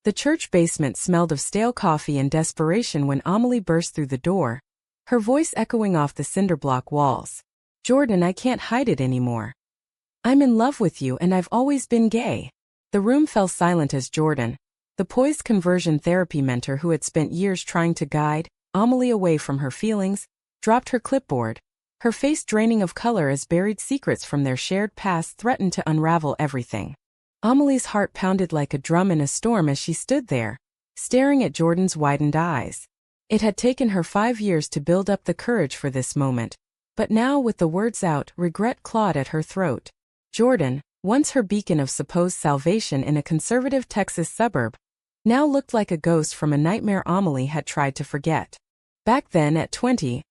The church basement smelled of stale coffee and desperation when Amelie burst through the door, her voice echoing off the cinderblock walls. "Jordan, I can't hide it anymore. I'm in love with you and I've always been gay." The room fell silent as Jordan, the poised conversion therapy mentor who had spent years trying to guide Amelie away from her feelings, dropped her clipboard, her face draining of color as buried secrets from their shared past threatened to unravel everything. Amelie's heart pounded like a drum in a storm as she stood there, staring at Jordan's widened eyes. It had taken her 5 years to build up the courage for this moment, but now with the words out, regret clawed at her throat. Jordan, once her beacon of supposed salvation in a conservative Texas suburb, now looked like a ghost from a nightmare Amelie had tried to forget. Back then, at 20,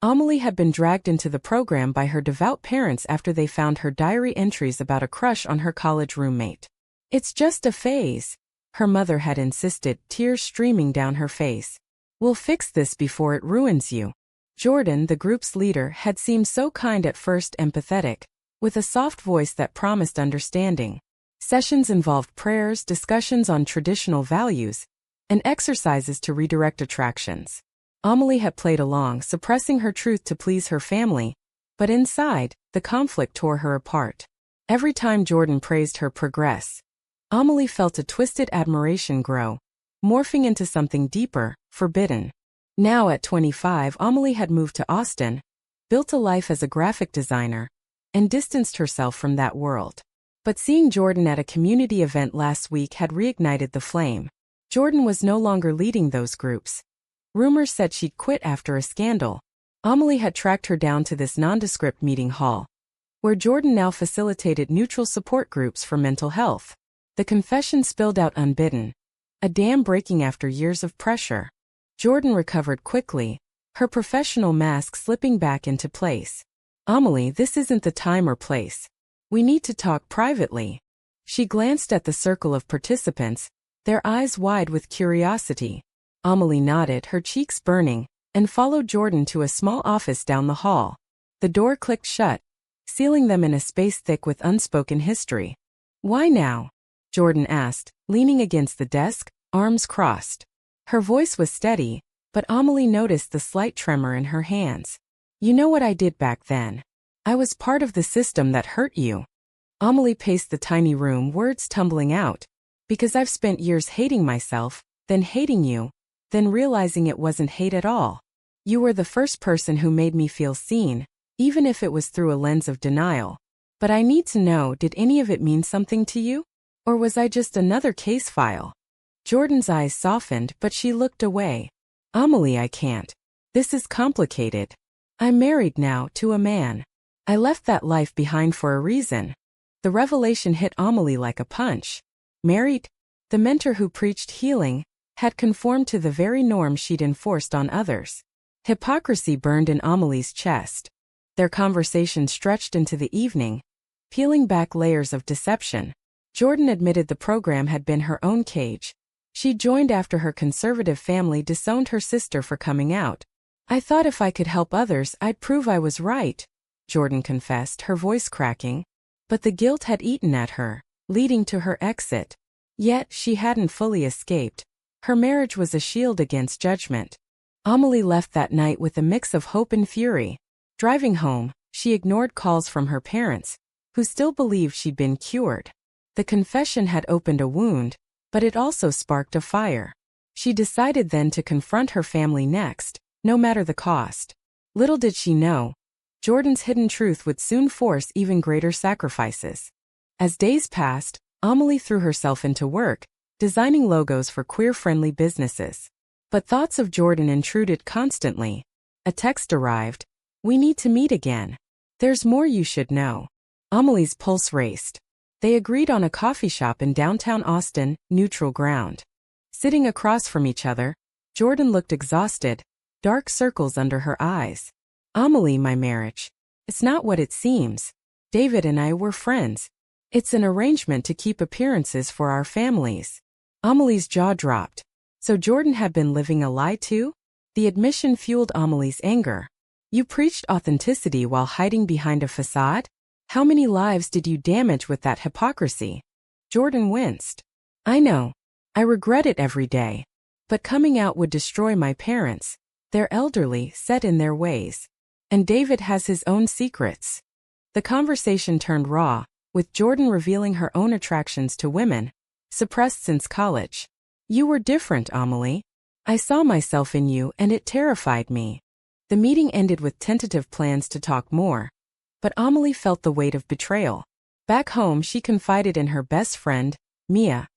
Amelie had been dragged into the program by her devout parents after they found her diary entries about a crush on her college roommate. "It's just a phase," her mother had insisted, tears streaming down her face. "We'll fix this before it ruins you." Jordan, the group's leader, had seemed so kind at first, empathetic, with a soft voice that promised understanding. Sessions involved prayers, discussions on traditional values, and exercises to redirect attractions. Amelie had played along, suppressing her truth to please her family, but inside, the conflict tore her apart. Every time Jordan praised her progress, Amelie felt a twisted admiration grow, morphing into something deeper, forbidden. Now at 25, Amelie had moved to Austin, built a life as a graphic designer, and distanced herself from that world. But seeing Jordan at a community event last week had reignited the flame. Jordan was no longer leading those groups. Rumors said she'd quit after a scandal. Amelie had tracked her down to this nondescript meeting hall, where Jordan now facilitated neutral support groups for mental health. The confession spilled out unbidden, a dam breaking after years of pressure. Jordan recovered quickly, her professional mask slipping back into place. "Amelie, this isn't the time or place. We need to talk privately." She glanced at the circle of participants, their eyes wide with curiosity. Amelie nodded, her cheeks burning, and followed Jordan to a small office down the hall. The door clicked shut, sealing them in a space thick with unspoken history. "Why now?" Jordan asked, leaning against the desk, arms crossed. Her voice was steady, but Amelie noticed the slight tremor in her hands. "You know what I did back then. I was part of the system that hurt you." Amelie paced the tiny room, words tumbling out. "Because I've spent years hating myself, then hating you, then realizing it wasn't hate at all. You were the first person who made me feel seen, even if it was through a lens of denial. But I need to know, did any of it mean something to you? Or was I just another case file?" Jordan's eyes softened, but she looked away. "Amelie, I can't. This is complicated. I'm married now, to a man. I left that life behind for a reason." The revelation hit Amelie like a punch. Married? The mentor who preached healing had conformed to the very norm she'd enforced on others. Hypocrisy burned in Amelie's chest. Their conversation stretched into the evening, peeling back layers of deception. Jordan admitted the program had been her own cage. She joined after her conservative family disowned her sister for coming out. "I thought if I could help others, I'd prove I was right," Jordan confessed, her voice cracking. But the guilt had eaten at her, leading to her exit. Yet she hadn't fully escaped. Her marriage was a shield against judgment. Amelie left that night with a mix of hope and fury. Driving home, she ignored calls from her parents, who still believed she'd been cured. The confession had opened a wound, but it also sparked a fire. She decided then to confront her family next, no matter the cost. Little did she know, Jordan's hidden truth would soon force even greater sacrifices. As days passed, Amelie threw herself into work, designing logos for queer-friendly businesses. But thoughts of Jordan intruded constantly. A text arrived. "We need to meet again. There's more you should know." Amelie's pulse raced. They agreed on a coffee shop in downtown Austin, neutral ground. Sitting across from each other, Jordan looked exhausted, dark circles under her eyes. "Amelie, my marriage. It's not what it seems. David and I were friends. It's an arrangement to keep appearances for our families." Amelie's jaw dropped. So Jordan had been living a lie too? The admission fueled Amelie's anger. "You preached authenticity while hiding behind a facade? How many lives did you damage with that hypocrisy?" Jordan winced. "I know. I regret it every day. But coming out would destroy my parents. They're elderly, set in their ways. And David has his own secrets. The conversation turned raw, with Jordan revealing her own attractions to women, suppressed since college. You were different, Amelie. I saw myself in you and it terrified me. The meeting ended with tentative plans to talk more. But Amelie felt the weight of betrayal. Back home, she confided in her best friend, Mia,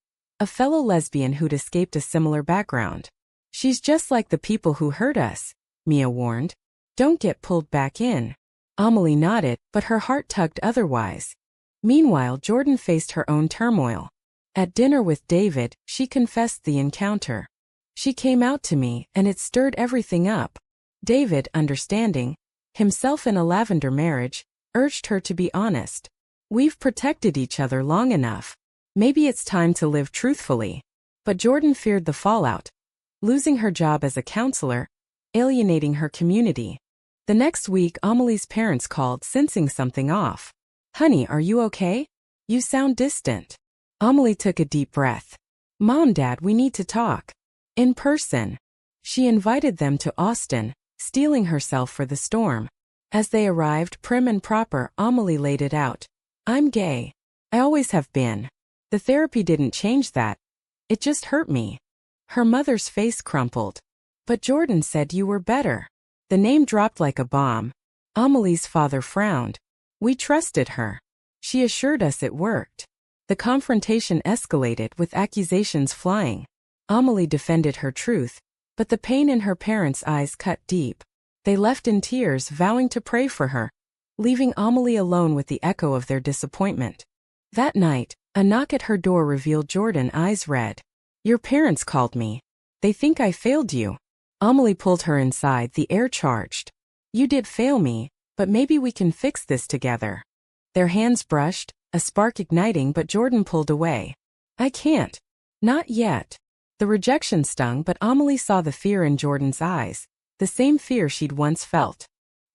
a fellow lesbian who'd escaped a similar background. She's just like the people who hurt us, Mia warned. Don't get pulled back in. Amelie nodded, but her heart tugged otherwise. Meanwhile, Jordan faced her own turmoil. At dinner with David, she confessed the encounter. She came out to me, and it stirred everything up. David, understanding, himself in a lavender marriage, urged her to be honest. We've protected each other long enough. Maybe it's time to live truthfully. But Jordan feared the fallout. Losing her job as a counselor, alienating her community. The next week, Amelie's parents called, sensing something off. Honey, are you okay? You sound distant. Amelie took a deep breath. Mom, Dad, we need to talk. In person. She invited them to Austin, steeling herself for the storm. As they arrived, prim and proper, Amelie laid it out. I'm gay. I always have been. The therapy didn't change that. It just hurt me. Her mother's face crumpled. But Jordan said you were better. The name dropped like a bomb. Amelie's father frowned. We trusted her. She assured us it worked. The confrontation escalated with accusations flying. Amelie defended her truth, but the pain in her parents' eyes cut deep. They left in tears, vowing to pray for her, leaving Amelie alone with the echo of their disappointment. That night, a knock at her door revealed Jordan, eyes red. Your parents called me. They think I failed you. Amelie pulled her inside, the air charged. You did fail me, but maybe we can fix this together. Their hands brushed, a spark igniting, but Jordan pulled away. I can't. Not yet. The rejection stung, but Amelie saw the fear in Jordan's eyes, the same fear she'd once felt.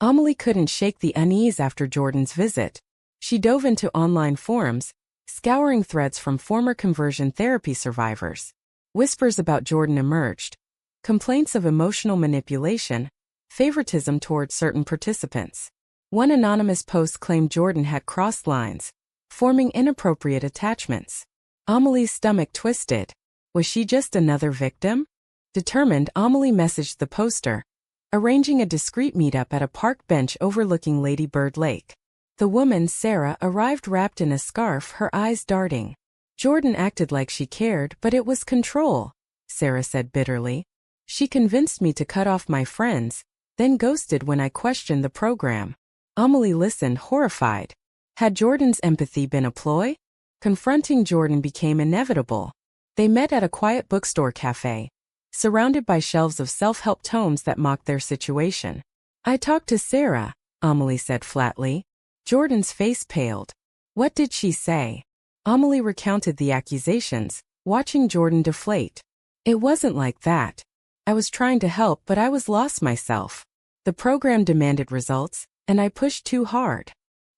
Amelie couldn't shake the unease after Jordan's visit. She dove into online forums, scouring threads from former conversion therapy survivors. Whispers about Jordan emerged. Complaints of emotional manipulation, favoritism toward certain participants. One anonymous post claimed Jordan had crossed lines, forming inappropriate attachments. Amelie's stomach twisted. Was she just another victim? Determined, Amelie messaged the poster, arranging a discreet meetup at a park bench overlooking Lady Bird Lake. The woman, Sarah, arrived wrapped in a scarf, her eyes darting. Jordan acted like she cared, but it was control, Sarah said bitterly. She convinced me to cut off my friends, then ghosted when I questioned the program. Amelie listened, horrified. Had Jordan's empathy been a ploy? Confronting Jordan became inevitable. They met at a quiet bookstore cafe, surrounded by shelves of self-help tomes that mocked their situation. I talked to Sarah, Amelie said flatly. Jordan's face paled. What did she say? Amelie recounted the accusations, watching Jordan deflate. It wasn't like that. I was trying to help, but I was lost myself. The program demanded results, and I pushed too hard.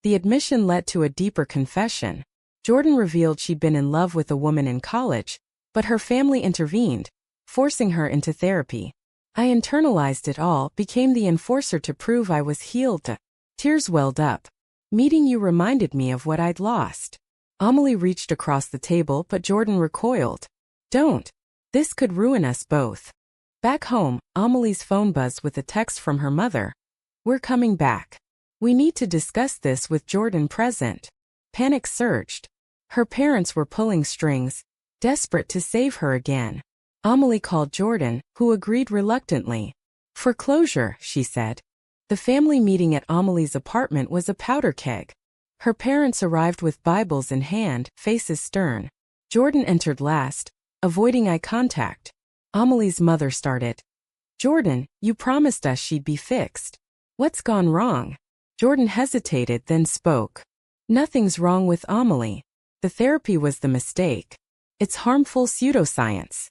The admission led to a deeper confession. Jordan revealed she'd been in love with a woman in college, but her family intervened, forcing her into therapy. I internalized it all, became the enforcer to prove I was healed. Tears welled up. Meeting you reminded me of what I'd lost. Amelie reached across the table, but Jordan recoiled. Don't. This could ruin us both. Back home, Amelie's phone buzzed with a text from her mother. We're coming back. We need to discuss this with Jordan present. Panic surged. Her parents were pulling strings, desperate to save her again. Amelie called Jordan, who agreed reluctantly. For closure, she said. The family meeting at Amelie's apartment was a powder keg. Her parents arrived with Bibles in hand, faces stern. Jordan entered last, avoiding eye contact. Amelie's mother started. Jordan, you promised us she'd be fixed. What's gone wrong? Jordan hesitated, then spoke. Nothing's wrong with Amelie. The therapy was the mistake. It's harmful pseudoscience.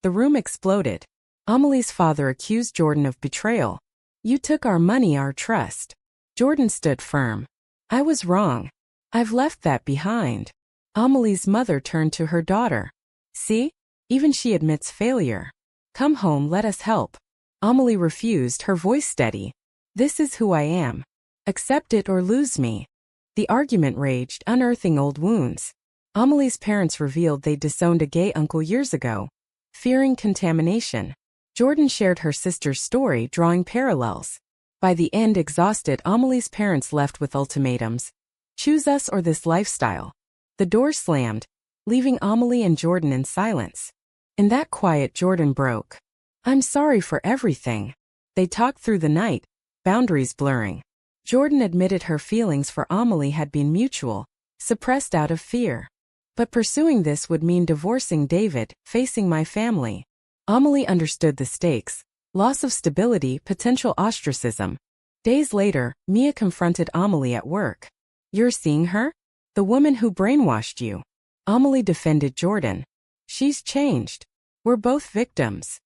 The room exploded. Amelie's father accused Jordan of betrayal. You took our money, our trust. Jordan stood firm. I was wrong. I've left that behind. Amelie's mother turned to her daughter. See? Even she admits failure. Come home, let us help. Amelie refused, her voice steady. This is who I am. Accept it or lose me. The argument raged, unearthing old wounds. Amelie's parents revealed they'd disowned a gay uncle years ago, fearing contamination. Jordan shared her sister's story, drawing parallels. By the end, exhausted, Amelie's parents left with ultimatums. Choose us or this lifestyle. The door slammed, leaving Amelie and Jordan in silence. In that quiet, Jordan broke. I'm sorry for everything. They talked through the night, boundaries blurring. Jordan admitted her feelings for Amelie had been mutual, suppressed out of fear. But pursuing this would mean divorcing David, facing my family. Amelie understood the stakes: loss of stability, potential ostracism. Days later, Mia confronted Amelie at work. You're seeing her? The woman who brainwashed you. Amelie defended Jordan. She's changed. We're both victims.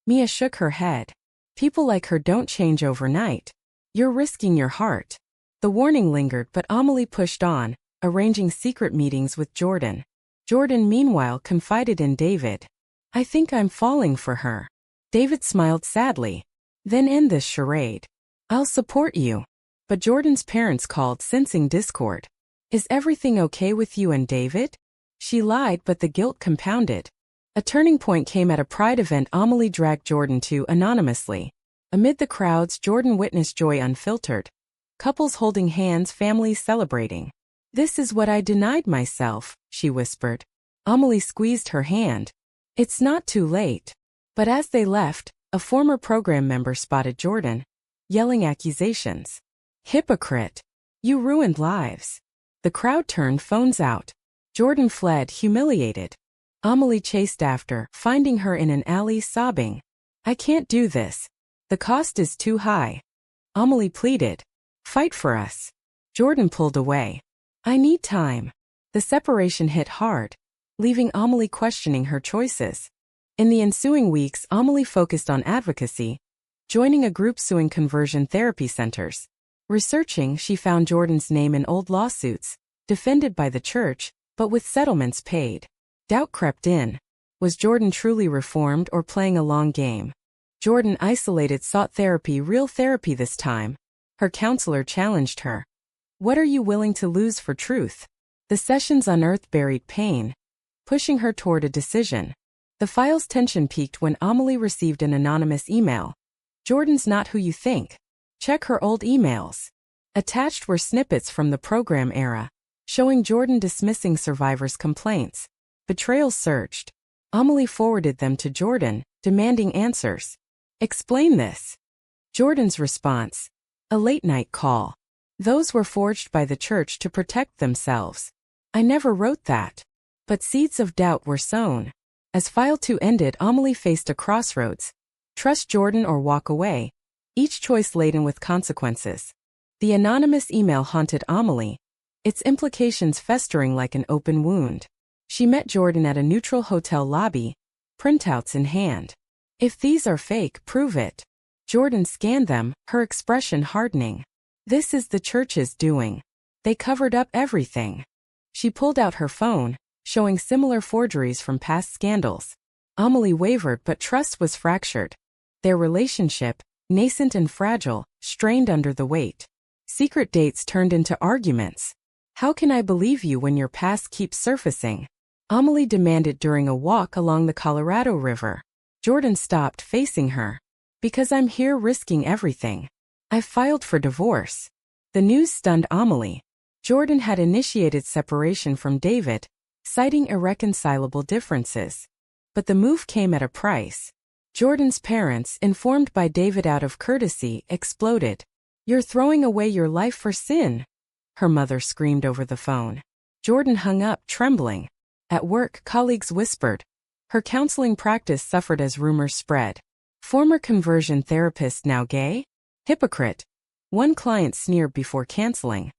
Mia shook her head. People like her don't change overnight. You're risking your heart. The warning lingered, but Amelie pushed on, arranging secret meetings with Jordan. Jordan, meanwhile, confided in David. I think I'm falling for her. David smiled sadly. Then end this charade. I'll support you. But Jordan's parents called, sensing discord. Is everything okay with you and David? She lied, but the guilt compounded. A turning point came at a pride event Amelie dragged Jordan to anonymously. Amid the crowds, Jordan witnessed joy unfiltered. Couples holding hands, families celebrating. This is what I denied myself, she whispered. Amelie squeezed her hand. It's not too late. But as they left, a former program member spotted Jordan, yelling accusations. Hypocrite. You ruined lives. The crowd turned, phones out. Jordan fled, humiliated. Amelie chased after, finding her in an alley, sobbing. I can't do this. The cost is too high. Amelie pleaded. Fight for us. Jordan pulled away. I need time. The separation hit hard, leaving Amelie questioning her choices. In the ensuing weeks, Amelie focused on advocacy, joining a group suing conversion therapy centers. Researching, she found Jordan's name in old lawsuits, defended by the church, but with settlements paid. Doubt crept in. Was Jordan truly reformed or playing a long game? Jordan, isolated, sought therapy, real therapy this time. Her counselor challenged her. What are you willing to lose for truth? The sessions unearthed buried pain, pushing her toward a decision. The file's tension peaked when Amelie received an anonymous email. Jordan's not who you think. Check her old emails. Attached were snippets from the program era, showing Jordan dismissing survivors' complaints. Betrayal surged. Amelie forwarded them to Jordan, demanding answers. Explain this. Jordan's response. A late-night call. Those were forged by the church to protect themselves. I never wrote that. But seeds of doubt were sown. As File 2 ended, Amelie faced a crossroads. Trust Jordan or walk away, each choice laden with consequences. The anonymous email haunted Amelie, its implications festering like an open wound. She met Jordan at a neutral hotel lobby, printouts in hand. If these are fake, prove it. Jordan scanned them, her expression hardening. This is the church's doing. They covered up everything. She pulled out her phone, showing similar forgeries from past scandals. Amelie wavered, but trust was fractured. Their relationship, nascent and fragile, strained under the weight. Secret dates turned into arguments. How can I believe you when your past keeps surfacing? Amelie demanded during a walk along the Colorado River. Jordan stopped, facing her. Because I'm here risking everything. I filed for divorce. The news stunned Amelie. Jordan had initiated separation from David, citing irreconcilable differences. But the move came at a price. Jordan's parents, informed by David out of courtesy, exploded. You're throwing away your life for sin, her mother screamed over the phone. Jordan hung up, trembling. At work, colleagues whispered. Her counseling practice suffered as rumors spread. Former conversion therapist now gay? Hypocrite. One client sneered before canceling.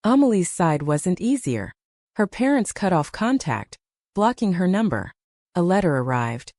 Amelie's side wasn't easier. Her parents cut off contact, blocking her number. A letter arrived.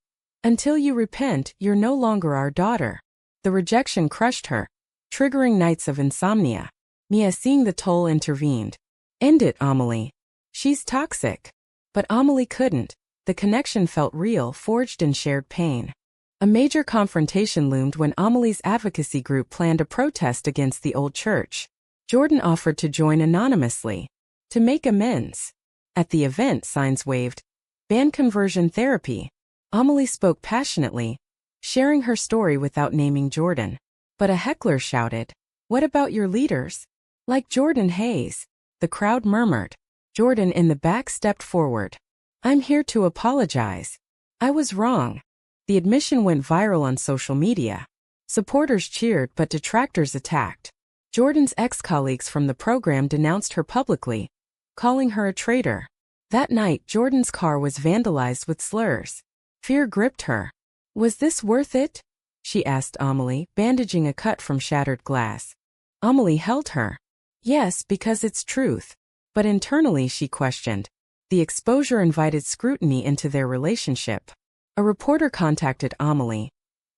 Until you repent, you're no longer our daughter. The rejection crushed her, triggering nights of insomnia. Mia, seeing the toll, intervened. End it, Amelie. She's toxic. But Amelie couldn't. The connection felt real, forged in shared pain. A major confrontation loomed when Amelie's advocacy group planned a protest against the old church. Jordan offered to join anonymously, to make amends. At the event, signs waved, "Ban conversion therapy." Amelie spoke passionately, sharing her story without naming Jordan. But a heckler shouted, "What about your leaders? Like Jordan Hayes?" The crowd murmured. Jordan in the back stepped forward. "I'm here to apologize. I was wrong." The admission went viral on social media. Supporters cheered but detractors attacked. Jordan's ex-colleagues from the program denounced her publicly, calling her a traitor. That night, Jordan's car was vandalized with slurs. Fear gripped her. "Was this worth it?" she asked Amelie, bandaging a cut from shattered glass. Amelie held her. "Yes, because it's truth." But internally she questioned. The exposure invited scrutiny into their relationship. A reporter contacted Amelie.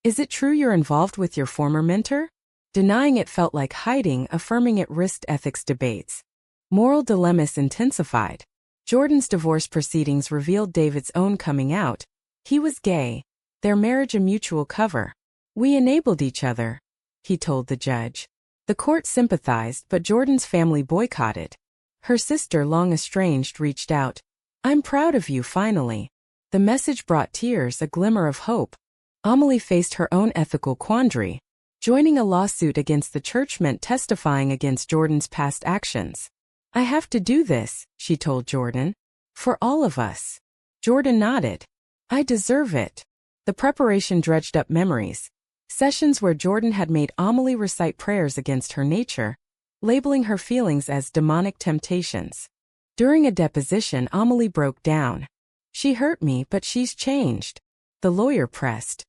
"Is it true you're involved with your former mentor?" Denying it felt like hiding, affirming it risked ethics debates. Moral dilemmas intensified. Jordan's divorce proceedings revealed David's own coming out. He was gay. Their marriage a mutual cover. "We enabled each other," he told the judge. The court sympathized, but Jordan's family boycotted. Her sister, long estranged, reached out. "I'm proud of you, finally." The message brought tears, a glimmer of hope. Amelie faced her own ethical quandary. Joining a lawsuit against the church meant testifying against Jordan's past actions. "I have to do this," she told Jordan. "For all of us." Jordan nodded. "I deserve it." The preparation dredged up memories. Sessions where Jordan had made Amelie recite prayers against her nature, labeling her feelings as demonic temptations. During a deposition, Amelie broke down. "She hurt me, but she's changed." The lawyer pressed.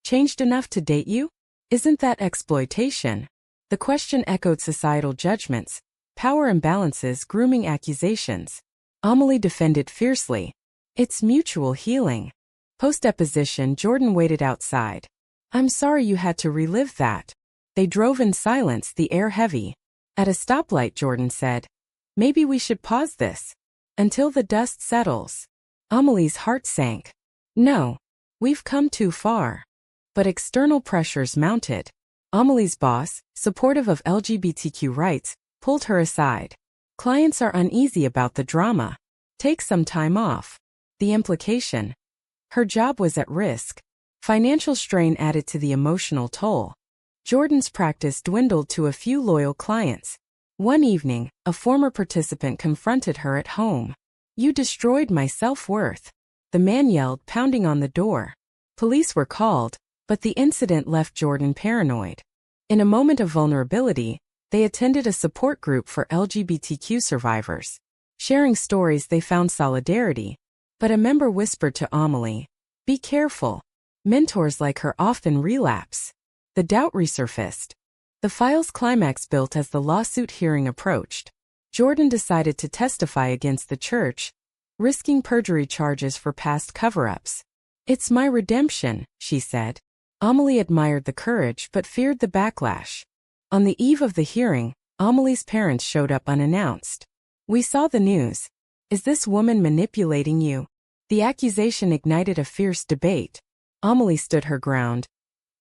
"Changed enough to date you? Isn't that exploitation?" The question echoed societal judgments, power imbalances, grooming accusations. Amelie defended fiercely. "It's mutual healing." Post-deposition, Jordan waited outside. "I'm sorry you had to relive that." They drove in silence, the air heavy. At a stoplight, Jordan said, "Maybe we should pause this until the dust settles." Amelie's heart sank. "No. We've come too far." But external pressures mounted. Amelie's boss, supportive of LGBTQ rights, pulled her aside. "Clients are uneasy about the drama. Take some time off." The implication? Her job was at risk. Financial strain added to the emotional toll. Jordan's practice dwindled to a few loyal clients. One evening, a former participant confronted her at home. "You destroyed my self-worth." The man yelled, pounding on the door. Police were called, but the incident left Jordan paranoid. In a moment of vulnerability, they attended a support group for LGBTQ survivors. Sharing stories, they found solidarity. But a member whispered to Amelie, "Be careful. Mentors like her often relapse." The doubt resurfaced. The file's climax built as the lawsuit hearing approached. Jordan decided to testify against the church, risking perjury charges for past cover-ups. "It's my redemption," she said. Amelie admired the courage but feared the backlash. On the eve of the hearing, Amelie's parents showed up unannounced. "We saw the news. Is this woman manipulating you?" The accusation ignited a fierce debate. Amelie stood her ground.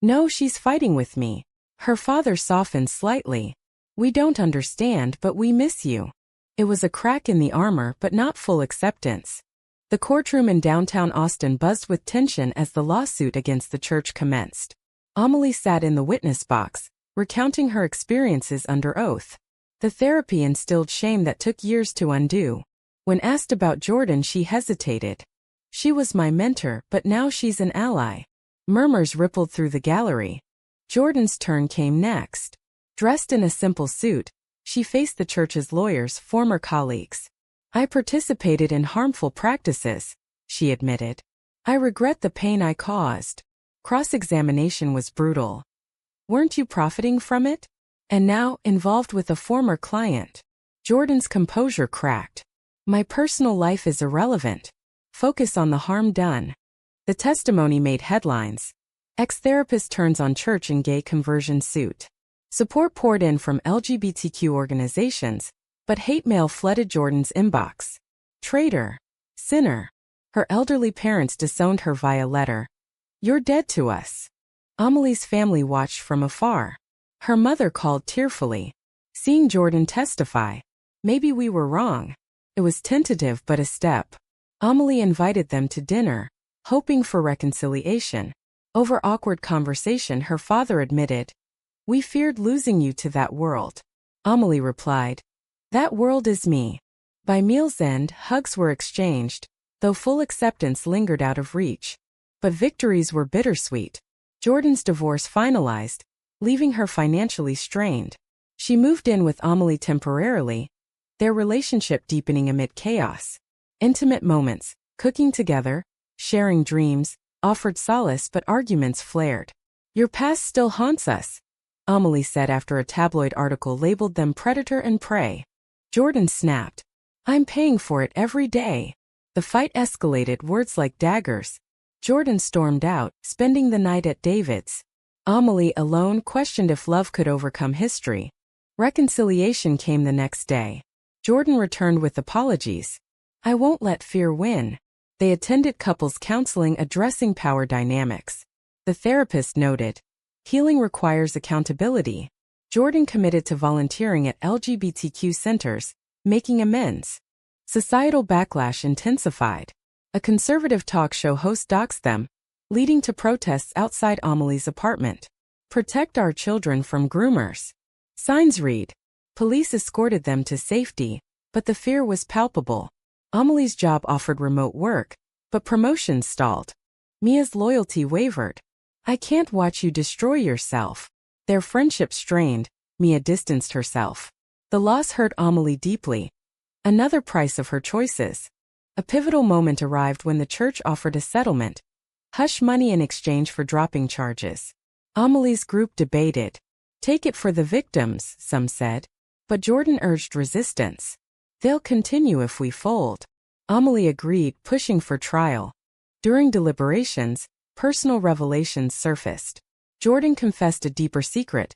"No, she's fighting with me." Her father softened slightly. "We don't understand, but we miss you." It was a crack in the armor, but not full acceptance. The courtroom in downtown Austin buzzed with tension as the lawsuit against the church commenced. Amelie sat in the witness box, recounting her experiences under oath. The therapy instilled shame that took years to undo. When asked about Jordan, she hesitated. "She was my mentor, but now she's an ally." Murmurs rippled through the gallery. Jordan's turn came next. Dressed in a simple suit, she faced the church's lawyers, former colleagues. "I participated in harmful practices," she admitted. "I regret the pain I caused." Cross-examination was brutal. "Weren't you profiting from it? And now, involved with a former client." Jordan's composure cracked. "My personal life is irrelevant. Focus on the harm done." The testimony made headlines. Ex-therapist turns on church in gay conversion suit. Support poured in from LGBTQ organizations, but hate mail flooded Jordan's inbox. "Traitor. Sinner." Her elderly parents disowned her via letter. "You're dead to us." Amelie's family watched from afar. Her mother called tearfully, seeing Jordan testify. "Maybe we were wrong." It was tentative but a step. Amelie invited them to dinner, hoping for reconciliation. Over awkward conversation, her father admitted, "We feared losing you to that world." Amelie replied, "That world is me." By meal's end, hugs were exchanged, though full acceptance lingered out of reach. But victories were bittersweet. Jordan's divorce finalized, leaving her financially strained. She moved in with Amelie temporarily, their relationship deepening amid chaos. Intimate moments, cooking together, sharing dreams, offered solace, but arguments flared. "Your past still haunts us," Amelie said after a tabloid article labeled them predator and prey. Jordan snapped, "I'm paying for it every day." The fight escalated, words like daggers. Jordan stormed out, spending the night at David's. Amelie, alone, questioned if love could overcome history. Reconciliation came the next day. Jordan returned with apologies. "I won't let fear win." They attended couples counseling addressing power dynamics. The therapist noted, "Healing requires accountability." Jordan committed to volunteering at LGBTQ centers, making amends. Societal backlash intensified. A conservative talk show host doxed them, leading to protests outside Amelie's apartment. "Protect our children from groomers." Signs read. Police escorted them to safety, but the fear was palpable. Amelie's job offered remote work, but promotions stalled. Mia's loyalty wavered. "I can't watch you destroy yourself." Their friendship strained, Mia distanced herself. The loss hurt Amelie deeply. Another price of her choices. A pivotal moment arrived when the church offered a settlement. Hush money in exchange for dropping charges. Amelie's group debated. "Take it for the victims," some said. But Jordan urged resistance. "They'll continue if we fold." Amelie agreed, pushing for trial. During deliberations, personal revelations surfaced. Jordan confessed a deeper secret.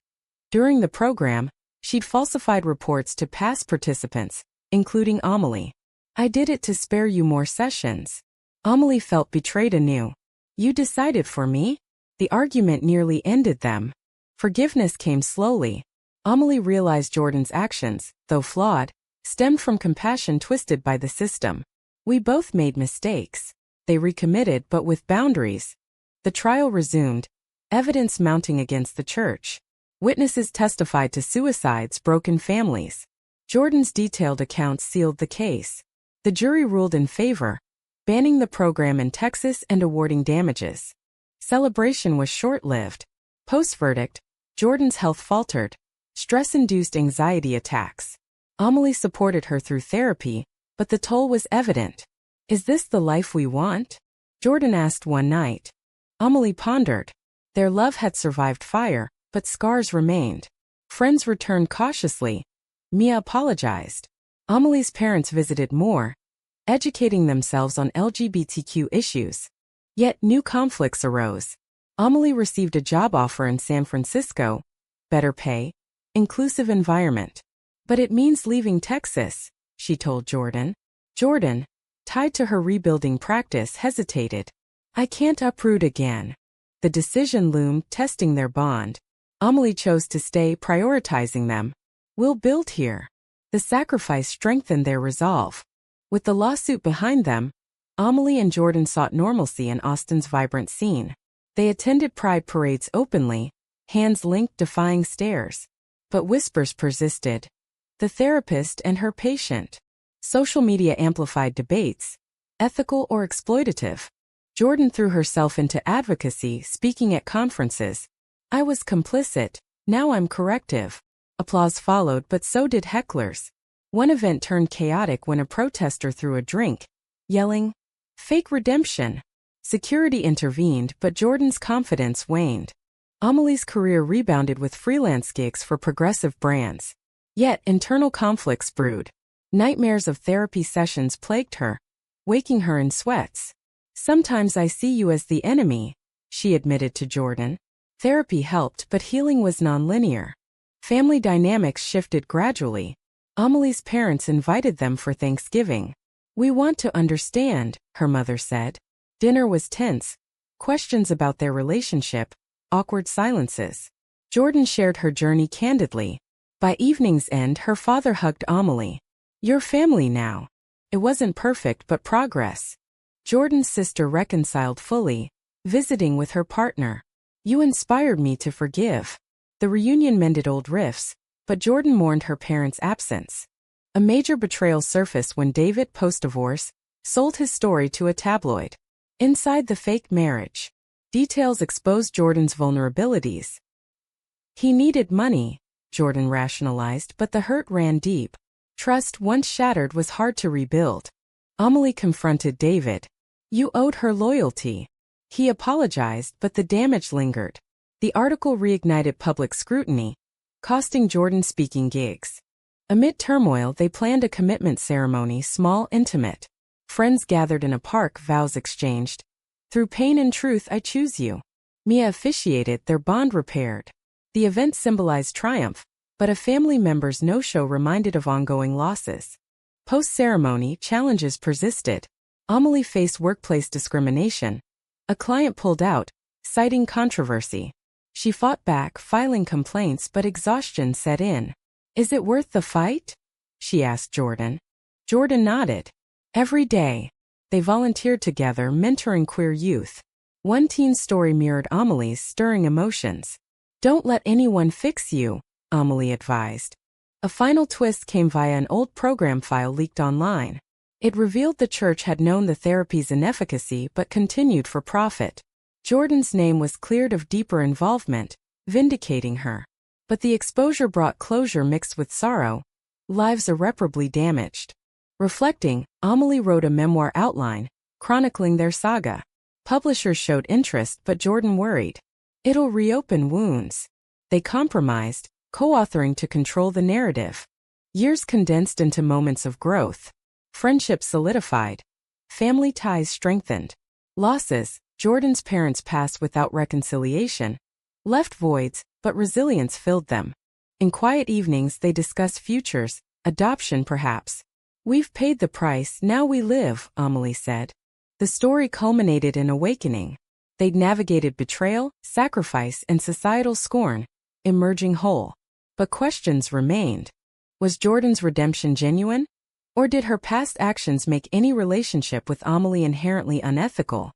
During the program, she'd falsified reports to past participants, including Amelie. "I did it to spare you more sessions." Amelie felt betrayed anew. "You decided for me?" The argument nearly ended them. Forgiveness came slowly. Amelie realized Jordan's actions, though flawed, stemmed from compassion twisted by the system. "We both made mistakes." They recommitted, but with boundaries. The trial resumed, evidence mounting against the church. Witnesses testified to suicides, broken families. Jordan's detailed accounts sealed the case. The jury ruled in favor, banning the program in Texas and awarding damages. Celebration was short-lived. Post-verdict, Jordan's health faltered. Stress-induced anxiety attacks. Amelie supported her through therapy, but the toll was evident. "Is this the life we want?" Jordan asked one night. Amelie pondered. Their love had survived fire, but scars remained. Friends returned cautiously. Mia apologized. Amelie's parents visited more, educating themselves on LGBTQ issues. Yet new conflicts arose. Amelie received a job offer in San Francisco. Better pay, inclusive environment. "But it means leaving Texas," she told Jordan. Jordan, tied to her rebuilding practice, hesitated. "I can't uproot again." The decision loomed, testing their bond. Amelie chose to stay, prioritizing them. "We'll build here." The sacrifice strengthened their resolve. With the lawsuit behind them, Amelie and Jordan sought normalcy in Austin's vibrant scene. They attended pride parades openly, hands linked, defying stares. But whispers persisted. The therapist and her patient. Social media amplified debates, ethical or exploitative. Jordan threw herself into advocacy, speaking at conferences. "I was complicit, now I'm corrective." Applause followed, but so did hecklers. One event turned chaotic when a protester threw a drink, yelling, "Fake redemption." Security intervened, but Jordan's confidence waned. Amelie's career rebounded with freelance gigs for progressive brands. Yet internal conflicts brewed. Nightmares of therapy sessions plagued her, waking her in sweats. "Sometimes I see you as the enemy," she admitted to Jordan. Therapy helped, but healing was nonlinear. Family dynamics shifted gradually. Amelie's parents invited them for Thanksgiving. We want to understand, her mother said. Dinner was tense. Questions about their relationship, awkward silences. Jordan shared her journey candidly. By evening's end, her father hugged Amelie. Your family now. It wasn't perfect but progress. Jordan's sister reconciled fully, visiting with her partner. You inspired me to forgive. The reunion mended old rifts, but Jordan mourned her parents' absence. A major betrayal surfaced when David, post-divorce, sold his story to a tabloid. Inside the fake marriage, details exposed Jordan's vulnerabilities. He needed money, Jordan rationalized, but the hurt ran deep. Trust once shattered was hard to rebuild. Amelie confronted David. You owed her loyalty. He apologized, but the damage lingered. The article reignited public scrutiny, costing Jordan speaking gigs. Amid turmoil, they planned a commitment ceremony, small, intimate. Friends gathered in a park, vows exchanged. Through pain and truth, I choose you. Mia officiated, their bond repaired. The event symbolized triumph, but a family member's no-show reminded of ongoing losses. Post-ceremony, challenges persisted. Amelie faced workplace discrimination. A client pulled out, citing controversy. She fought back, filing complaints, but exhaustion set in. Is it worth the fight? She asked Jordan. Jordan nodded. Every day. They volunteered together, mentoring queer youth. One teen story mirrored Amelie's, stirring emotions. Don't let anyone fix you, Amelie advised. A final twist came via an old program file leaked online. It revealed the church had known the therapy's inefficacy but continued for profit. Jordan's name was cleared of deeper involvement, vindicating her. But the exposure brought closure mixed with sorrow. Lives irreparably damaged. Reflecting, Amelie wrote a memoir outline, chronicling their saga. Publishers showed interest, but Jordan worried. It'll reopen wounds. They compromised, co-authoring to control the narrative. Years condensed into moments of growth. Friendships solidified. Family ties strengthened. Losses, Jordan's parents passed without reconciliation. Left voids, but resilience filled them. In quiet evenings they discussed futures, adoption perhaps. We've paid the price, now we live, Amelie said. The story culminated in awakening. They'd navigated betrayal, sacrifice, and societal scorn, emerging whole. But questions remained. Was Jordan's redemption genuine? Or did her past actions make any relationship with Amelie inherently unethical?